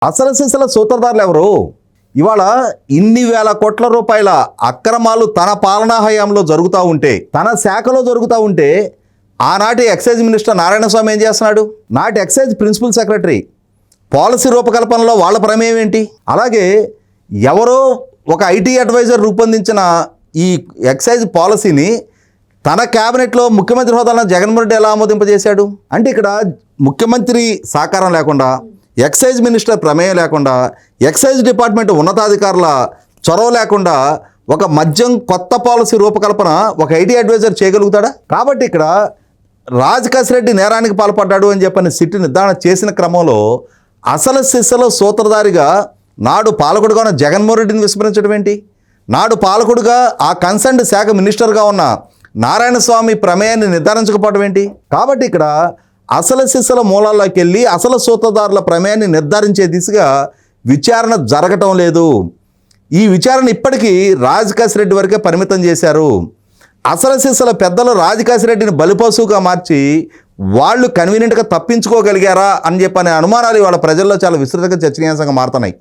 అసలు సిసల సూత్రధారులు ఎవరు? ఇవాళ ఇన్ని వేల కోట్ల రూపాయల అక్రమాలు తన పాలనా హయాంలో జరుగుతూ ఉంటే, తన శాఖలో జరుగుతూ ఉంటే, ఆనాటి ఎక్సైజ్ మినిస్టర్ నారాయణస్వామి ఏం చేస్తున్నాడు? నాటి ఎక్సైజ్ ప్రిన్సిపల్ సెక్రటరీ పాలసీ రూపకల్పనలో వాళ్ళ ప్రమేయం ఏంటి? అలాగే ఎవరో ఒక ఐటీ అడ్వైజర్ రూపొందించిన ఈ ఎక్సైజ్ పాలసీని తన క్యాబినెట్లో ముఖ్యమంత్రి హోదాలో జగన్మోహన్ రెడ్డి ఎలా ఆమోదింపజేశాడు? అంటే ఇక్కడ ముఖ్యమంత్రి సహకారం లేకుండా, ఎక్సైజ్ మినిస్టర్ ప్రమేయం లేకుండా, ఎక్సైజ్ డిపార్ట్మెంట్ ఉన్నతాధికారుల చొరవ లేకుండా ఒక మద్యం కొత్త పాలసీ రూపకల్పన ఒక ఐటీ అడ్వైజర్ చేయగలుగుతాడా? కాబట్టి ఇక్కడ రాజకేశ్ రెడ్డి నేరానికి పాల్పడ్డాడు అని చెప్పని సిట్ నిర్ధారణ చేసిన క్రమంలో అసలు సిసలో సూత్రధారిగా నాడు పాలకుడుగా ఉన్న జగన్మోహన్ రెడ్డిని విస్మరించడం ఏంటి? నాడు పాలకుడుగా ఆ కన్సర్న్డ్ శాఖ మినిస్టర్గా ఉన్న నారాయణస్వామి ప్రమేయాన్ని నిర్ధారించకపోవడం ఏంటి? కాబట్టి ఇక్కడ అసలు సిసల మూలాల్లోకి వెళ్ళి అసలు సూత్రధారుల ప్రమేయాన్ని నిర్ధారించే దిశగా విచారణ జరగటం లేదు. ఈ విచారణ ఇప్పటికీ రాజకేశ్ రెడ్డి వరకే పరిమితం చేశారు. అసలు సిసల పెద్దలు రాజకేశ్ రెడ్డిని బలిపశువుగా మార్చి వాళ్ళు కన్వీనియంట్గా తప్పించుకోగలిగారా అని చెప్పనే అనుమానాలు వాళ్ళ ప్రజల్లో చాలా విస్తృతంగా చర్చనీయాంశంగా మారుతున్నాయి.